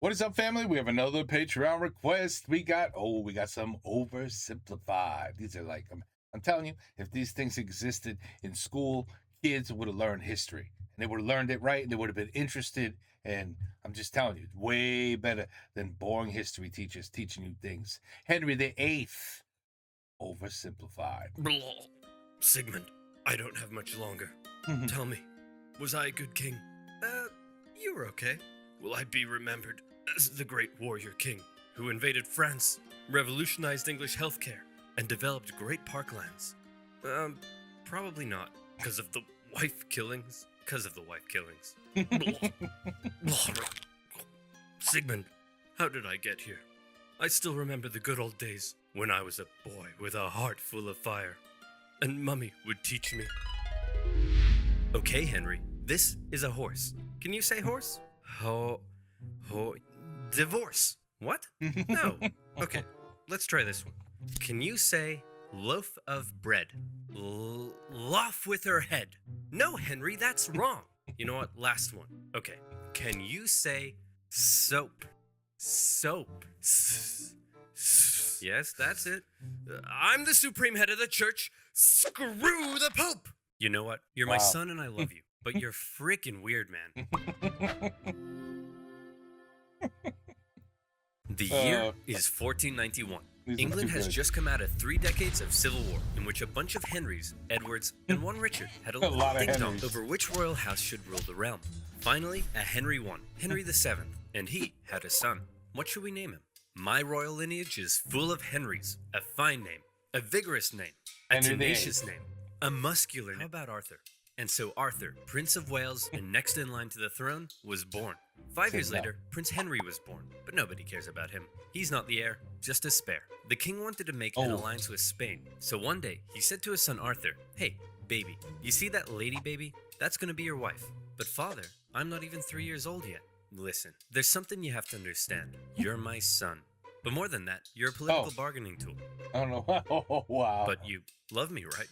What is up, family? We have another Patreon request. We got some OverSimplified. These are like, I'm telling you, if these things existed in school, kids would have learned history. And they would have learned it right, and they would have been interested. And I'm just telling you, way better than boring history teachers teaching you things. Henry VIII, OverSimplified. Blah. Sigmund, I don't have much longer. Tell me, was I a good king? You were okay. Will I be remembered as the great warrior king who invaded France, revolutionized English healthcare, and developed great parklands? Probably not, because of the wife killings. Sigmund, how did I get here? I still remember the good old days when I was a boy with a heart full of fire, and Mummy would teach me. Okay, Henry, this is a horse. Can you say horse? Divorce. What? No. Okay, let's try this one. Can you say loaf of bread? Loaf with her head. No, Henry, that's wrong. You know what? Last one. Okay. Can you say soap? Soap. Yes, that's it. I'm the supreme head of the church. Screw the Pope. You know what? You're my son and I love you, but you're freaking weird, man. The year is 1491. England has just come out of 3 decades of civil war, in which a bunch of Henrys, Edwards, and one Richard had a little ding-dong over which royal house should rule the realm. Finally, a Henry won, Henry VII, and he had a son. What should we name him? My royal lineage is full of Henrys. A fine name, a vigorous name, a tenacious name, a muscular name. How about Arthur? And so Arthur, Prince of Wales and next in line to the throne, was born. 5 years later, Prince Henry was born, but nobody cares about him. He's not the heir, just a spare. The king wanted to make an alliance with Spain, so one day he said to his son Arthur, "Hey, baby, you see that lady baby? That's gonna be your wife. But father, I'm not even 3 years old yet. Listen, there's something you have to understand. You're my son. But more than that, you're a political bargaining tool." I don't know. Oh, wow. "But you love me, right?"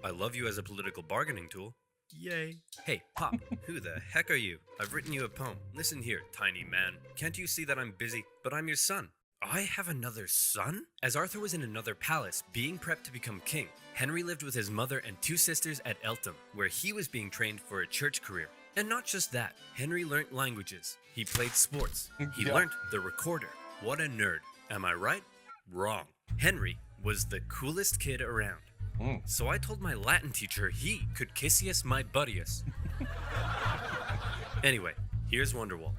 "I love you as a political bargaining tool." Yay. "Hey, Pop, who the heck are you? I've written you a poem. Listen here, tiny man. Can't you see that I'm busy? But I'm your son." "I have another son?" As Arthur was in another palace, being prepped to become king, Henry lived with his mother and 2 sisters at Eltham, where he was being trained for a church career. And not just that, Henry learnt languages. He played sports. He learnt the recorder. What a nerd. Am I right? Wrong. Henry was the coolest kid around. So I told my Latin teacher he could kissius my buddius. Anyway, here's Wonderwall.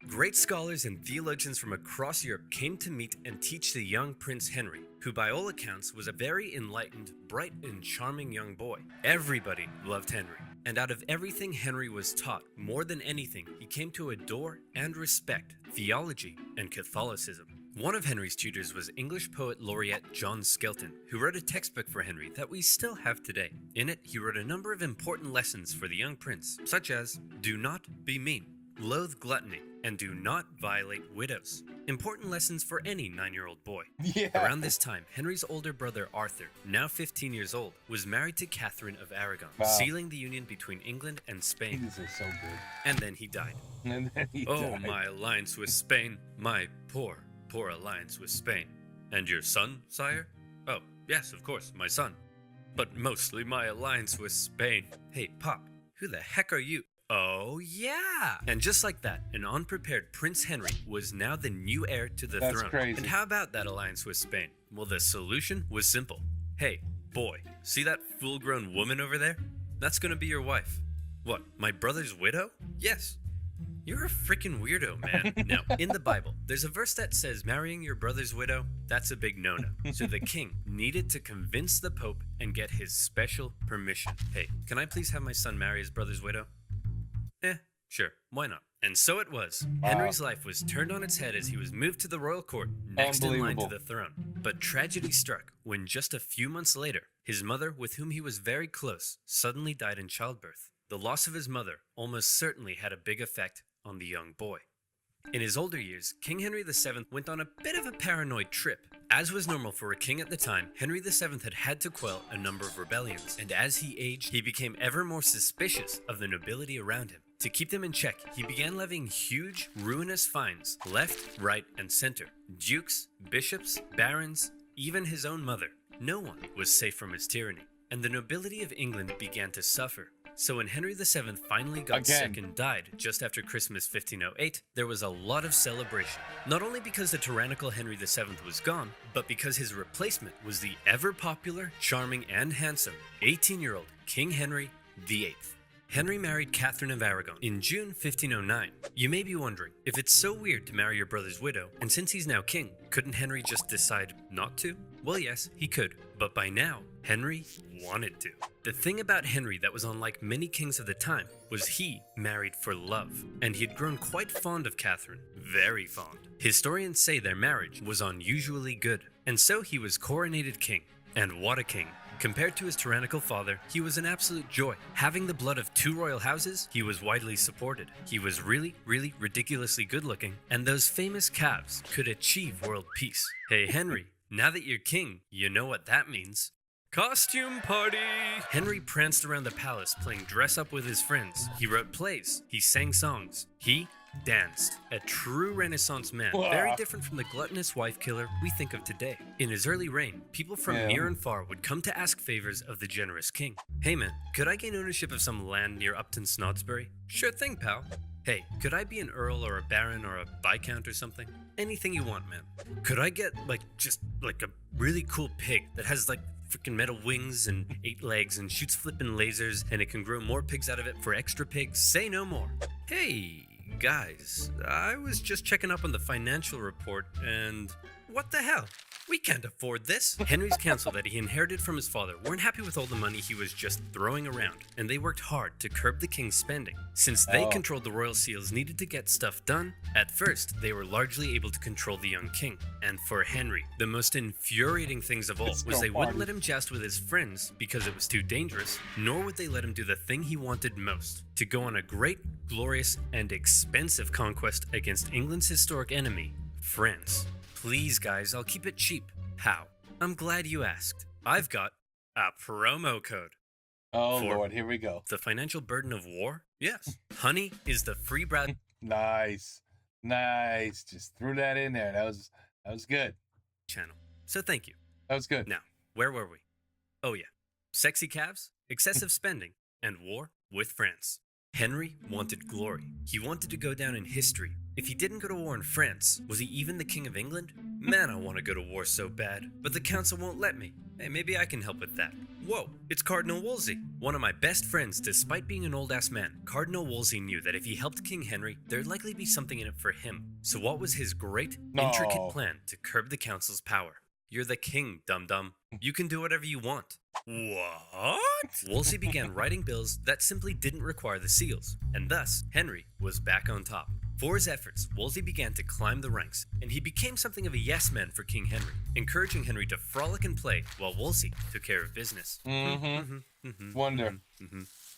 Great scholars and theologians from across Europe came to meet and teach the young Prince Henry, who by all accounts was a very enlightened, bright, and charming young boy. Everybody loved Henry, and out of everything Henry was taught, more than anything, he came to adore and respect theology and Catholicism. One of Henry's tutors was English poet laureate John Skelton, who wrote a textbook for Henry that we still have today. In it, he wrote a number of important lessons for the young prince, such as, do not be mean, loathe gluttony, and do not violate widows. Important lessons for any 9-year-old boy. Around this time, Henry's older brother Arthur, now 15 years old, was married to Catherine of Aragon, sealing the union between England and Spain. This is so good. And then he died. My alliance with Spain, my poor alliance with Spain. And your son, sire? Oh, yes, of course, my son. But mostly my alliance with Spain. Hey, Pop, who the heck are you? Oh, yeah! And just like that, an unprepared Prince Henry was now the new heir to the throne. Crazy. And how about that alliance with Spain? Well, the solution was simple. Hey, boy, see that full-grown woman over there? That's gonna be your wife. What, my brother's widow? Yes. You're a freaking weirdo, man. Now, in the Bible, there's a verse that says marrying your brother's widow, that's a big no-no. So the king needed to convince the Pope and get his special permission. Hey, can I please have my son marry his brother's widow? Sure, why not? And so it was. Henry's life was turned on its head as he was moved to the royal court, next in line to the throne. But tragedy struck when just a few months later, his mother, with whom he was very close, suddenly died in childbirth. The loss of his mother almost certainly had a big effect on the young boy. In his older years, King Henry VII went on a bit of a paranoid trip. As was normal for a king at the time, Henry VII had to quell a number of rebellions, and as he aged, he became ever more suspicious of the nobility around him. To keep them in check, he began levying huge, ruinous fines left, right, and center. Dukes, bishops, barons, even his own mother. No one was safe from his tyranny, and the nobility of England began to suffer. So when Henry VII finally got sick and died just after Christmas 1508, there was a lot of celebration. Not only because the tyrannical Henry VII was gone, but because his replacement was the ever-popular, charming, and handsome 18-year-old King Henry VIII. Henry married Catherine of Aragon in June 1509. You may be wondering, if it's so weird to marry your brother's widow, and since he's now king, couldn't Henry just decide not to? Well, yes, he could, but by now, Henry wanted to. The thing about Henry that was unlike many kings of the time was he married for love, and he had grown quite fond of Catherine, very fond. Historians say their marriage was unusually good, and so he was coronated king. And what a king. Compared to his tyrannical father, he was an absolute joy. Having the blood of two royal houses, he was widely supported. He was really, really ridiculously good looking, and those famous calves could achieve world peace. Hey Henry, now that you're king, you know what that means. Costume party! Henry pranced around the palace playing dress up with his friends. He wrote plays. He sang songs. He danced. A true Renaissance man, very different from the gluttonous wife killer we think of today. In his early reign, people from near and far would come to ask favors of the generous king. Hey man, could I gain ownership of some land near Upton Snodsbury? Sure thing, pal. Hey, could I be an earl or a baron or a viscount or something? Anything you want, man. Could I get, just a really cool pig that has, freaking metal wings and 8 legs and shoots flippin' lasers and it can grow more pigs out of it for extra pigs? Say no more. Hey, guys, I was just checking up on the financial report and what the hell? We can't afford this. Henry's council that he inherited from his father weren't happy with all the money he was just throwing around, and they worked hard to curb the king's spending. Since they controlled the royal seals needed to get stuff done, at first they were largely able to control the young king. And for Henry, the most infuriating things of all was they wouldn't let him joust with his friends because it was too dangerous, nor would they let him do the thing he wanted most, to go on a great, glorious, and expensive conquest against England's historic enemy, France. Please guys, I'll keep it cheap. How? I'm glad you asked. I've got a promo code. Oh Lord, here we go. The financial burden of war? Yes. Honey is the free bread. Nice. Just threw that in there. That was good. Channel. So thank you. That was good. Now, where were we? Oh yeah. Sexy calves, excessive spending, and war with France. Henry wanted glory. He wanted to go down in history. If he didn't go to war in France, was he even the king of England? Man, I want to go to war so bad, but the council won't let me. Hey, maybe I can help with that. Whoa, it's Cardinal Wolsey, one of my best friends. Despite being an old-ass man, Cardinal Wolsey knew that if he helped King Henry, there'd likely be something in it for him. So what was his great, intricate plan to curb the council's power? You're the king, dum-dum. You can do whatever you want. What? Wolsey began writing bills that simply didn't require the seals, and thus, Henry was back on top. For his efforts, Wolsey began to climb the ranks, and he became something of a yes-man for King Henry, encouraging Henry to frolic and play while Wolsey took care of business. Wonder.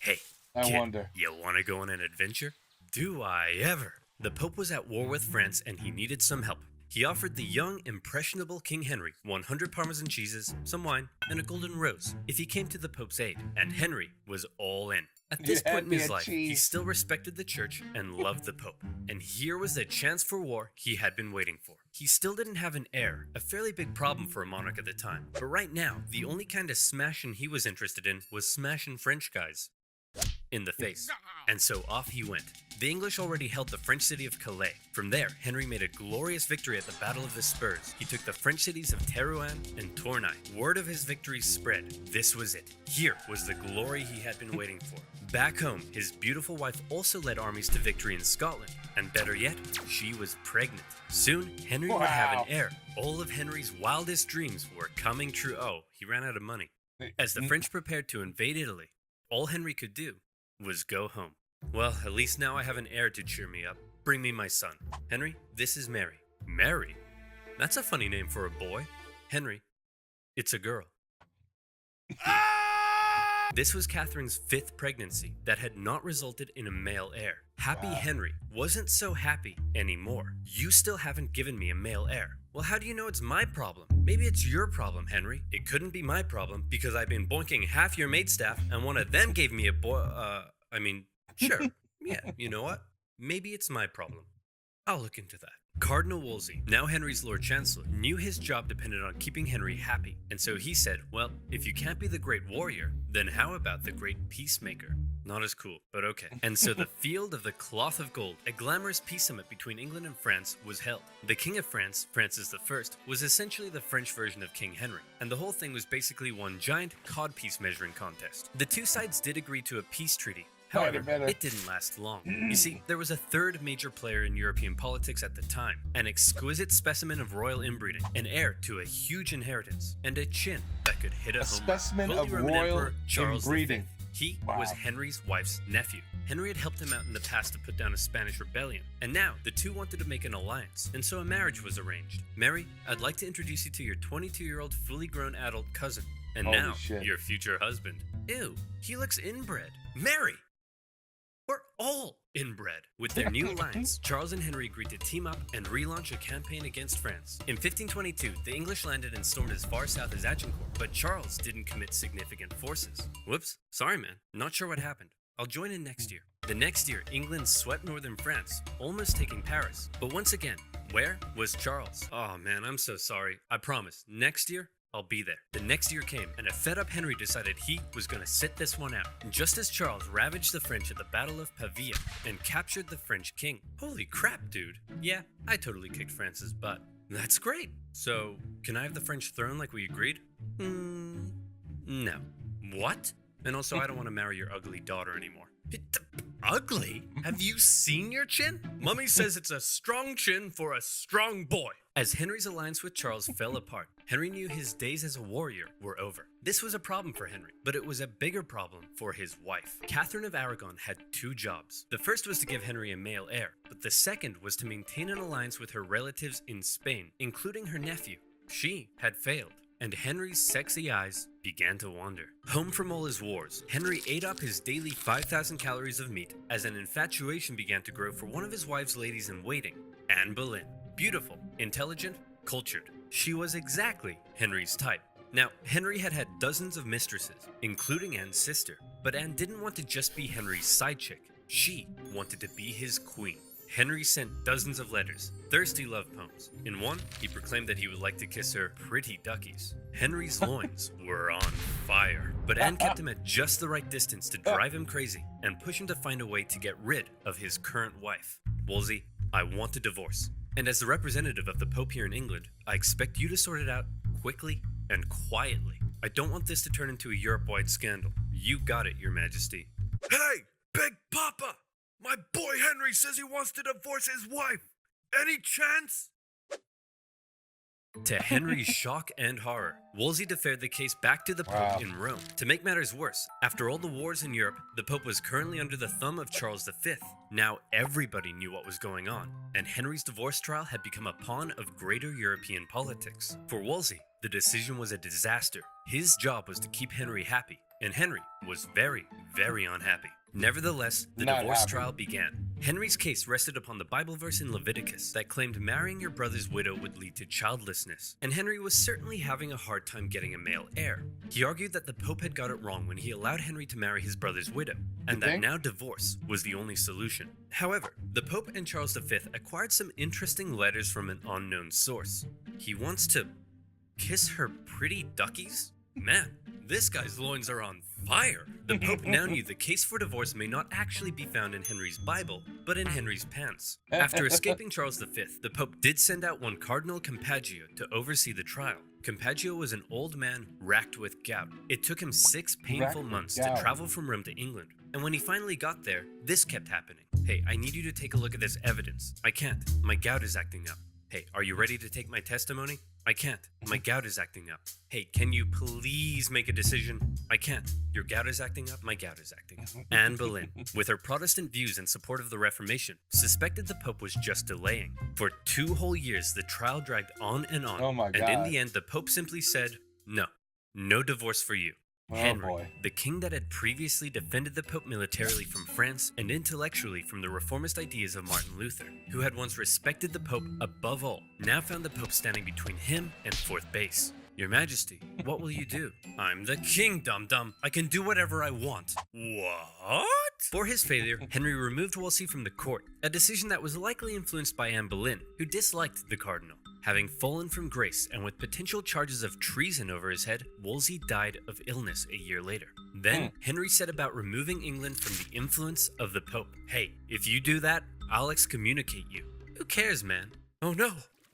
Hey, I kid, wonder. You want to go on an adventure? Do I ever? The Pope was at war with France, and he needed some help. He offered the young, impressionable King Henry 100 Parmesan cheeses, some wine, and a golden rose if he came to the Pope's aid, and Henry was all in. At this point in his life, he still respected the church and loved the Pope. And here was the chance for war he had been waiting for. He still didn't have an heir, a fairly big problem for a monarch at the time. But right now, the only kind of smashing he was interested in was smashing French guys in the face. And so off he went. The English already held the French city of Calais. From there, Henry made a glorious victory at the Battle of the Spurs. He took the French cities of Terouanne and Tournai. Word of his victory spread. This was it. Here was the glory he had been waiting for. Back home, his beautiful wife also led armies to victory in Scotland. And better yet, she was pregnant. Soon, Henry would have an heir. All of Henry's wildest dreams were coming true. Oh, he ran out of money. As the French prepared to invade Italy, all Henry could do was go home. Well, at least now I have an heir to cheer me up. Bring me my son. Henry, this is Mary. Mary? That's a funny name for a boy. Henry, it's a girl. This was Catherine's 5th pregnancy that had not resulted in a male heir. Happy Henry wasn't so happy anymore. You still haven't given me a male heir. Well, how do you know it's my problem? Maybe it's your problem, Henry. It couldn't be my problem because I've been boinking half your maidstaff and one of them gave me a boy. Sure. Yeah, you know what? Maybe it's my problem. I'll look into that. Cardinal Wolsey, now Henry's Lord Chancellor, knew his job depended on keeping Henry happy, and so he said, well, if you can't be the great warrior, then how about the great peacemaker? Not as cool, but okay. And so the Field of the Cloth of Gold, a glamorous peace summit between England and France, was held. The King of France, Francis I, was essentially the French version of King Henry, and the whole thing was basically one giant codpiece measuring contest. The two sides did agree to a peace treaty. However, it didn't last long. You see, there was a third major player in European politics at the time, an exquisite specimen of royal inbreeding, an heir to a huge inheritance, and a chin that could hit a home run. Specimen Holy of Roman royal Emperor Charles V. inbreeding. He was Henry's wife's nephew. Henry had helped him out in the past to put down a Spanish rebellion, and now the two wanted to make an alliance, and so a marriage was arranged. Mary, I'd like to introduce you to your 22-year-old fully grown adult cousin, and Holy now shit. your future husband. Ew, he looks inbred. Mary! We're all inbred. With their new alliance, Charles and Henry agreed to team up and relaunch a campaign against France. In 1522, the English landed and stormed as far south as Agincourt, but Charles didn't commit significant forces. Whoops, sorry man, not sure what happened. I'll join in next year. The next year, England swept northern France, almost taking Paris. But once again, where was Charles? Oh man, I'm so sorry. I promise, next year, I'll be there. The next year came, and a fed-up Henry decided he was gonna sit this one out. And just as Charles ravaged the French at the Battle of Pavia and captured the French king. Holy crap, dude. Yeah, I totally kicked France's butt. That's great. So, can I have the French throne like we agreed? No. What? And also, I don't want to marry your ugly daughter anymore. Ugly? Have you seen your chin? Mummy says it's a strong chin for a strong boy. As Henry's alliance with Charles fell apart, Henry knew his days as a warrior were over. This was a problem for Henry, but it was a bigger problem for his wife. Catherine of Aragon had two jobs. The first was to give Henry a male heir, but the second was to maintain an alliance with her relatives in Spain, including her nephew. She had failed, and Henry's sexy eyes began to wander. Home from all his wars, Henry ate up his daily 5,000 calories of meat as an infatuation began to grow for one of his wife's ladies-in-waiting, Anne Boleyn. Beautiful, intelligent, cultured. She was exactly Henry's type. Now, Henry had had dozens of mistresses, including Anne's sister, but Anne didn't want to just be Henry's side chick. She wanted to be his queen. Henry sent dozens of letters, thirsty love poems. In one, he proclaimed that he would like to kiss her pretty duckies. Henry's loins were on fire, but Anne kept him at just the right distance to drive him crazy and push him to find a way to get rid of his current wife. Wolsey, I want a divorce. And as the representative of the Pope here in England, I expect you to sort it out quickly and quietly. I don't want this to turn into a Europe-wide scandal. You got it, Your Majesty. Hey, Big Papa! My boy Henry says he wants to divorce his wife. Any chance? To Henry's shock and horror, Wolsey deferred the case back to the Pope in Rome. To make matters worse, after all the wars in Europe, the Pope was currently under the thumb of Charles V. Now everybody knew what was going on, and Henry's divorce trial had become a pawn of greater European politics. For Wolsey, the decision was a disaster. His job was to keep Henry happy, and Henry was very, very unhappy. Nevertheless, the divorce trial began. Henry's case rested upon the Bible verse in Leviticus that claimed marrying your brother's widow would lead to childlessness, and Henry was certainly having a hard time getting a male heir. He argued that the Pope had got it wrong when he allowed Henry to marry his brother's widow, and that now divorce was the only solution. However, the Pope and Charles V acquired some interesting letters from an unknown source. He wants to kiss her pretty duckies? Man, this guy's loins are on fire. The Pope now knew the case for divorce may not actually be found in Henry's Bible, but in Henry's pants. After escaping Charles V, the Pope did send out one Cardinal Campeggio to oversee the trial. Campeggio was an old man racked with gout. It took him 6 painful months to travel from Rome to England, and when he finally got there, this kept happening. Hey, I need you to take a look at this evidence. I can't. My gout is acting up. Hey, are you ready to take my testimony? I can't. My gout is acting up. Hey, can you please make a decision? I can't. Your gout is acting up. My gout is acting up. Anne Boleyn, with her Protestant views in support of the Reformation, suspected the Pope was just delaying. For 2 whole years, the trial dragged on and on. Oh my God. And in the end, the Pope simply said, no divorce for you. Henry, the king that had previously defended the Pope militarily from France and intellectually from the reformist ideas of Martin Luther, who had once respected the Pope above all, now found the Pope standing between him and fourth base. Your Majesty, what will you do? I'm the king, dum-dum. I can do whatever I want. What? For his failure, Henry removed Wolsey from the court, a decision that was likely influenced by Anne Boleyn, who disliked the cardinal. Having fallen from grace and with potential charges of treason over his head, Wolsey died of illness a year later. Then, Henry set about removing England from the influence of the Pope. Hey, if you do that, I'll excommunicate you. Who cares, man? Oh no,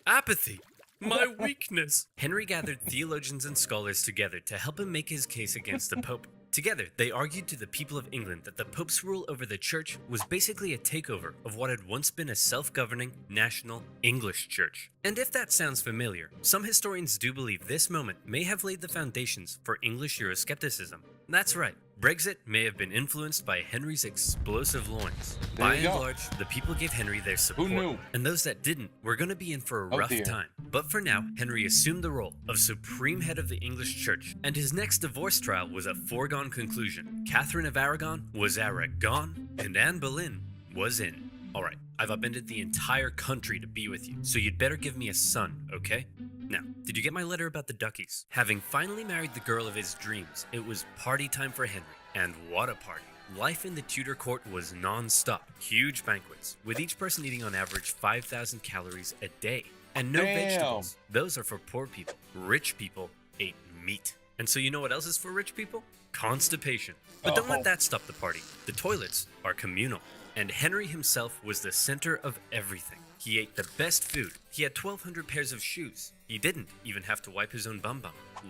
apathy. My weakness. Henry gathered theologians and scholars together to help him make his case against the Pope. Together, they argued to the people of England that the Pope's rule over the church was basically a takeover of what had once been a self-governing, national English church. And if that sounds familiar, some historians do believe this moment may have laid the foundations for English Euroscepticism. That's right. Brexit may have been influenced by Henry's explosive loins. By and large, the people gave Henry their support. Who knew? And those that didn't were going to be in for a rough time. But for now, Henry assumed the role of supreme head of the English church, and his next divorce trial was a foregone conclusion. Catherine of Aragon was Aragon, and Anne Boleyn was in. Alright, I've upended the entire country to be with you, so you'd better give me a son, okay? Now, did you get my letter about the duckies? Having finally married the girl of his dreams, it was party time for Henry. And what a party. Life in the Tudor court was non-stop. Huge banquets, with each person eating on average 5,000 calories a day. And no vegetables. Those are for poor people. Rich people ate meat. And so you know what else is for rich people? Constipation. But don't let that stop the party. The toilets are communal. And Henry himself was the center of everything. He ate the best food. He had 1,200 pairs of shoes. He didn't even have to wipe his own bum.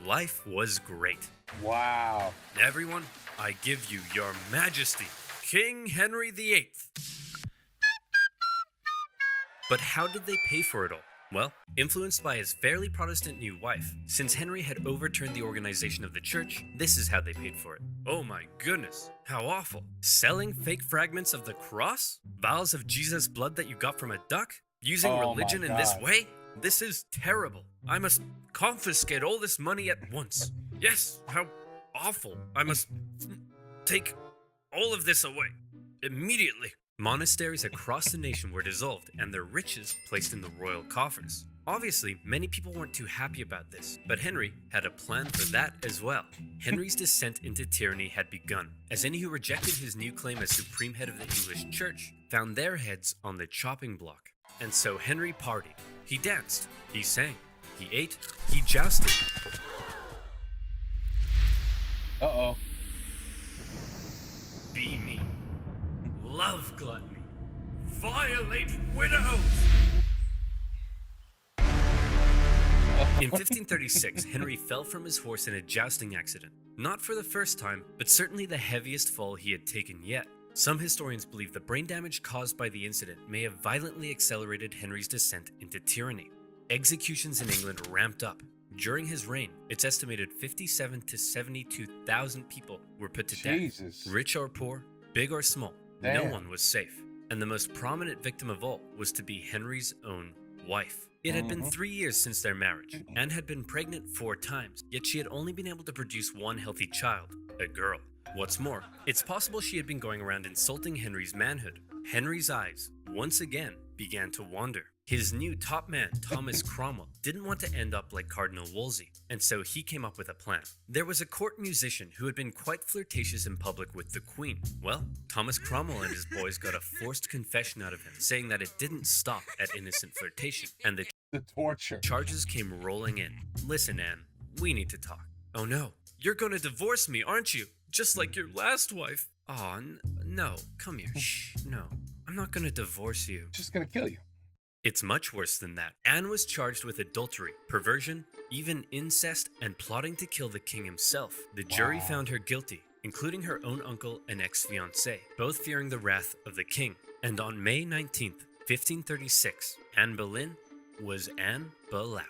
Life was great. Wow. Everyone, I give you your majesty, King Henry VIII. But how did they pay for it all? Well, influenced by his fairly Protestant new wife, since Henry had overturned the organization of the church, this is how they paid for it. Oh my goodness, how awful. Selling fake fragments of the cross? Vials of Jesus' blood that you got from a duck? Using religion in this way? This is terrible. I must confiscate all this money at once. Yes, how awful. I must take all of this away immediately. Monasteries across the nation were dissolved and their riches placed in the royal coffers. Obviously, many people weren't too happy about this, but Henry had a plan for that as well. Henry's descent into tyranny had begun, as any who rejected his new claim as supreme head of the English church found their heads on the chopping block. And so Henry partied. He danced, he sang, he ate, he jousted. Uh-oh. Be me. Love gluttony. Violate widows. In 1536, Henry fell from his horse in a jousting accident. Not for the first time, but certainly the heaviest fall he had taken yet. Some historians believe the brain damage caused by the incident may have violently accelerated Henry's descent into tyranny. Executions in England ramped up. During his reign, it's estimated 57,000 to 72,000 people were put to death. Rich or poor, big or small, no one was safe. And the most prominent victim of all was to be Henry's own wife. It had been 3 years since their marriage. Anne had been pregnant 4 times, yet she had only been able to produce one healthy child, a girl. What's more, it's possible she had been going around insulting Henry's manhood. Henry's eyes, once again, began to wander. His new top man, Thomas Cromwell, didn't want to end up like Cardinal Wolsey, and so he came up with a plan. There was a court musician who had been quite flirtatious in public with the Queen. Well, Thomas Cromwell and his boys got a forced confession out of him, saying that it didn't stop at innocent flirtation, and the torture charges came rolling in. Listen, Anne, we need to talk. Oh no, you're gonna divorce me, aren't you? Just like your last wife. Aw, no, come here. Shh, no, I'm not gonna divorce you. Just gonna kill you. It's much worse than that. Anne was charged with adultery, perversion, even incest, and plotting to kill the king himself. The jury found her guilty, including her own uncle and ex-fiancé, both fearing the wrath of the king. And on May 19th, 1536, Anne Boleyn was Anne Boleyn.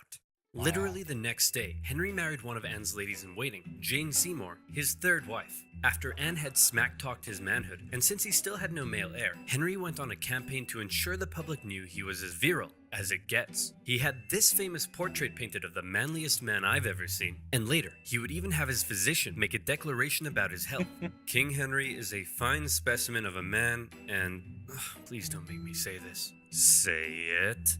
Literally the next day, Henry married one of Anne's ladies-in-waiting, Jane Seymour, his third wife. After Anne had smack-talked his manhood, and since he still had no male heir, Henry went on a campaign to ensure the public knew he was as virile as it gets. He had this famous portrait painted of the manliest man I've ever seen, and later, he would even have his physician make a declaration about his health. King Henry is a fine specimen of a man, and please don't make me say this. Say it.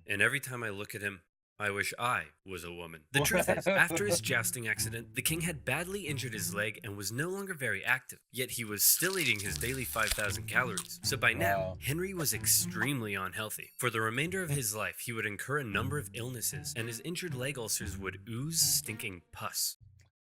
And every time I look at him, I wish I was a woman. The truth is, after his jousting accident, the king had badly injured his leg and was no longer very active, yet he was still eating his daily 5,000 calories. So by now, Wow. Henry was extremely unhealthy. For the remainder of his life, he would incur a number of illnesses, and his injured leg ulcers would ooze stinking pus.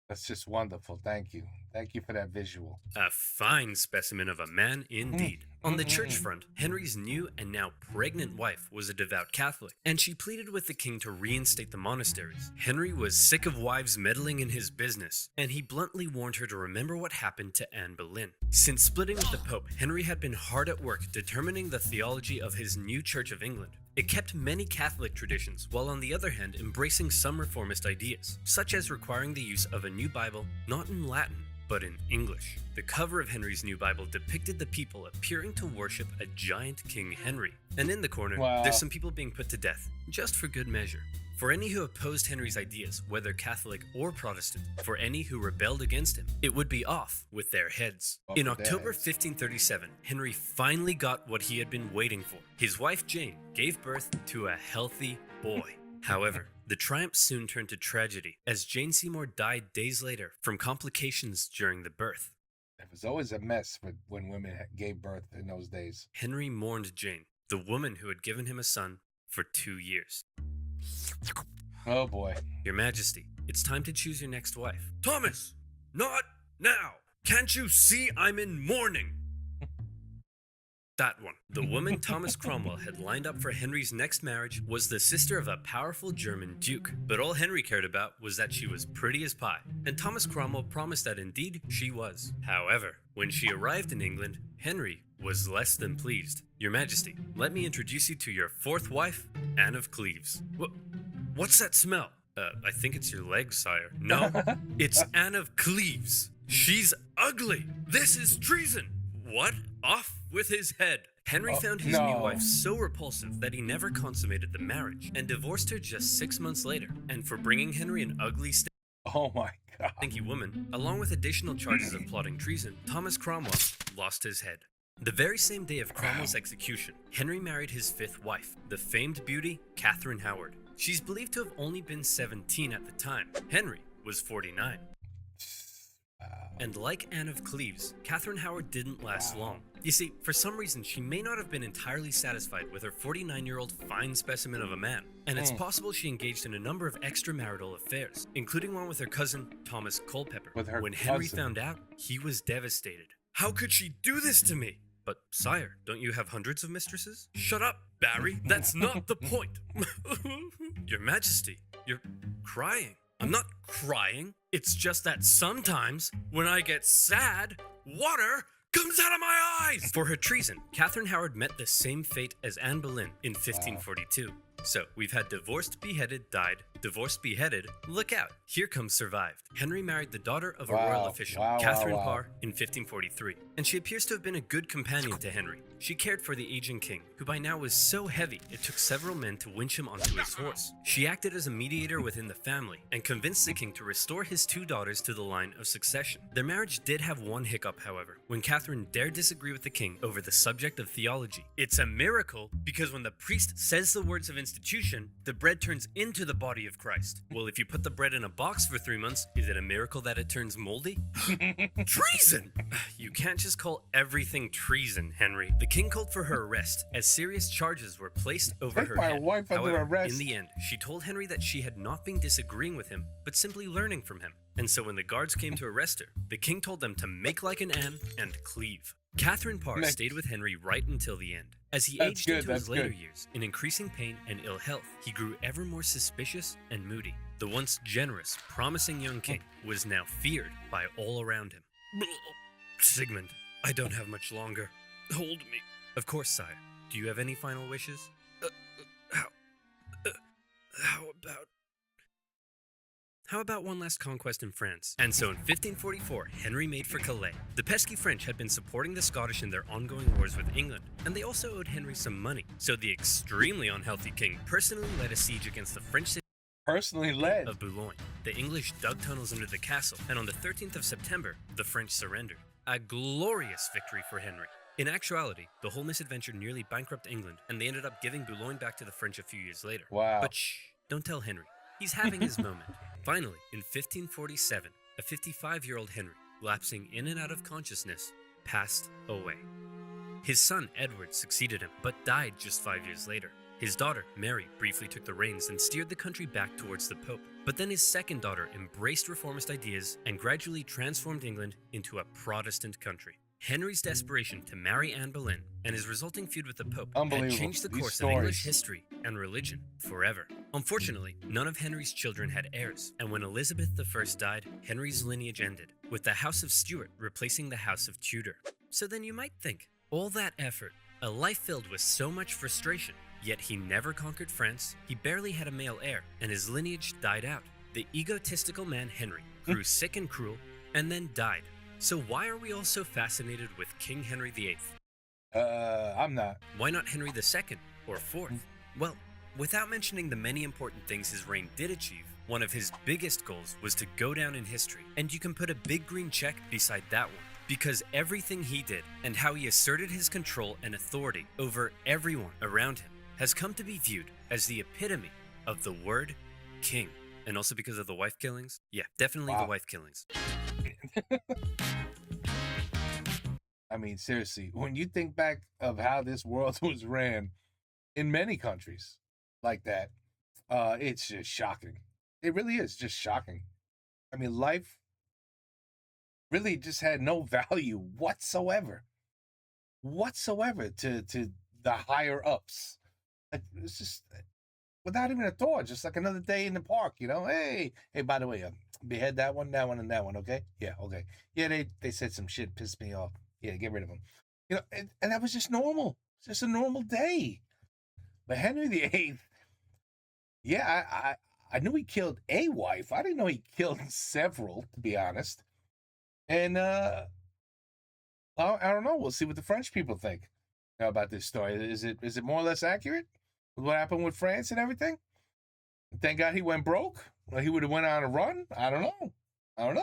That's just wonderful. Thank you. Thank you for that visual. A fine specimen of a man indeed. On the church front, Henry's new and now pregnant wife was a devout Catholic, and she pleaded with the king to reinstate the monasteries. Henry was sick of wives meddling in his business, and he bluntly warned her to remember what happened to Anne Boleyn. Since splitting with the Pope, Henry had been hard at work determining the theology of his new Church of England. It kept many Catholic traditions, while on the other hand embracing some reformist ideas, such as requiring the use of a new Bible not in Latin, but in English. The cover of Henry's new Bible depicted the people appearing to worship a giant King Henry. And in the corner, Wow. there's some people being put to death, just for good measure. For any who opposed Henry's ideas, whether Catholic or Protestant, for any who rebelled against him, it would be off with their heads. Off In with their October heads. 1537, Henry finally got what he had been waiting for. His wife Jane gave birth to a healthy boy. However, the triumph soon turned to tragedy, as Jane Seymour died days later from complications during the birth. It was always a mess when women gave birth in those days. Henry mourned Jane, the woman who had given him a son, for 2 years. Oh boy. Your Majesty, it's time to choose your next wife. Thomas, not now. Can't you see I'm in mourning? That one. The woman Thomas Cromwell had lined up for Henry's next marriage was the sister of a powerful German duke. But all Henry cared about was that she was pretty as pie, and Thomas Cromwell promised that indeed she was. However, when she arrived in England, Henry was less than pleased. Your Majesty, let me introduce you to your fourth wife, Anne of Cleves. What's that smell? I think it's your legs, sire. No, it's Anne of Cleves. She's ugly. This is treason. What? Off with his head. Henry found his new wife so repulsive that he never consummated the marriage and divorced her just 6 months later. And for bringing Henry an ugly Oh my God. stinky woman, along with additional charges of plotting treason, Thomas Cromwell lost his head. The very same day of Cromwell's execution, Henry married his fifth wife, the famed beauty Catherine Howard. She's believed to have only been 17 at the time. Henry was 49. And like Anne of Cleves, Catherine Howard didn't last long. You see, for some reason, she may not have been entirely satisfied with her 49-year-old fine specimen of a man, and it's possible she engaged in a number of extramarital affairs, including one with her cousin, Thomas Culpeper. When Henry found out, he was devastated. How could she do this to me? But, sire, don't you have hundreds of mistresses? Shut up, Barry. That's not the point. Your Majesty, you're crying. I'm not crying. It's just that sometimes, when I get sad, Water comes out of my eyes. for her treason, Catherine Howard met the same fate as Anne Boleyn in 1542. So, we've had divorced, beheaded, died, divorced, beheaded. Look out, here comes survived. Henry married the daughter of a royal official, Catherine Parr, in 1543, and she appears to have been a good companion to Henry. She cared for the aging king, who by now was so heavy it took several men to winch him onto his horse. She acted as a mediator within the family and convinced the king to restore his two daughters to the line of succession. Their marriage did have one hiccup, however, when Catherine dared disagree with the king over the subject of theology. It's a miracle because when the priest says the words of institution, the bread turns into the body of Christ. Well, if you put the bread in a box for 3 months, is it a miracle that it turns moldy? Treason. You can't just call everything treason, Henry. The king called for her arrest, as serious charges were placed over Take her my head. wife under However, arrest. in the end, she told Henry that she had not been disagreeing with him, but simply learning from him. And so when the guards came to arrest her, the king told them to make like an Anne and cleave. Catherine Parr stayed with Henry right until the end. As he aged into his later years, in increasing pain and ill health, he grew ever more suspicious and moody. The once generous, promising young king was now feared by all around him. Sigmund, I don't have much longer. Hold me. Of course, sire. Do you have any final wishes? How about one last conquest in France? And so in 1544, Henry made for Calais. The pesky French had been supporting the Scottish in their ongoing wars with England, and they also owed Henry some money. So the extremely unhealthy king personally led a siege against the French city of Boulogne. The English dug tunnels under the castle, and on the 13th of September, the French surrendered. A glorious victory for Henry. In actuality, the whole misadventure nearly bankrupted England, and they ended up giving Boulogne back to the French a few years later. Wow. But shh, Don't tell Henry. He's having his moment. Finally, in 1547, a 55-year-old Henry, lapsing in and out of consciousness, passed away. His son Edward succeeded him, but died just 5 years later. His daughter, Mary, briefly took the reins and steered the country back towards the Pope. But then his second daughter embraced reformist ideas and gradually transformed England into a Protestant country. Henry's desperation to marry Anne Boleyn and his resulting feud with the Pope had changed the These course of stories. English history and religion forever. Unfortunately, none of Henry's children had heirs, and when Elizabeth I died, Henry's lineage ended, with the House of Stuart replacing the House of Tudor. So then you might think, all that effort, a life filled with so much frustration, yet he never conquered France, he barely had a male heir, and his lineage died out. The egotistical man Henry grew sick and cruel, and then died. So why are we all so fascinated with King Henry VIII? I'm not. Why not Henry II or IV? Well, without mentioning the many important things his reign did achieve, one of his biggest goals was to go down in history, and you can put a big green check beside that one. Because everything he did and how he asserted his control and authority over everyone around him has come to be viewed as the epitome of the word king. And also because of the wife killings? Yeah, definitely the wife killings. I mean, seriously, when you think back of how this world was ran in many countries like that, it's just shocking. It really is just shocking. I mean, life really just had no value whatsoever to the higher ups. Like, it's just without even a thought, just like another day in the park, you know. Hey, by the way, behead that one, and that one, okay? Yeah, okay. Yeah, they said some shit, pissed me off. Yeah, get rid of them. You know, and that was just normal. It's just a normal day. But Henry VIII, yeah, I knew he killed a wife. I didn't know he killed several, to be honest. And I don't know. We'll see what the French people think about this story. Is it more or less accurate with what happened with France and everything? Thank God he went broke. Well, he would have went on a run. I don't know.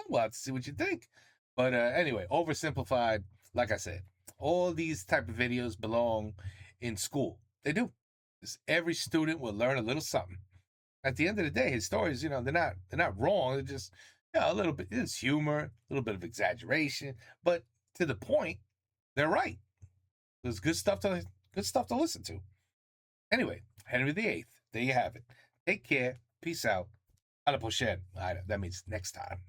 We'll have to see what you think. But anyway, oversimplified. Like I said, all these type of videos belong in school. They do. Every student will learn a little something. At the end of the day, his stories, you know, they're not wrong. They're just, a little bit. It's humor, a little bit of exaggeration, but to the point, they're right. There's good stuff to listen to. Anyway, Henry VIII. There you have it. Take care. Peace out. À la prochaine. That means next time.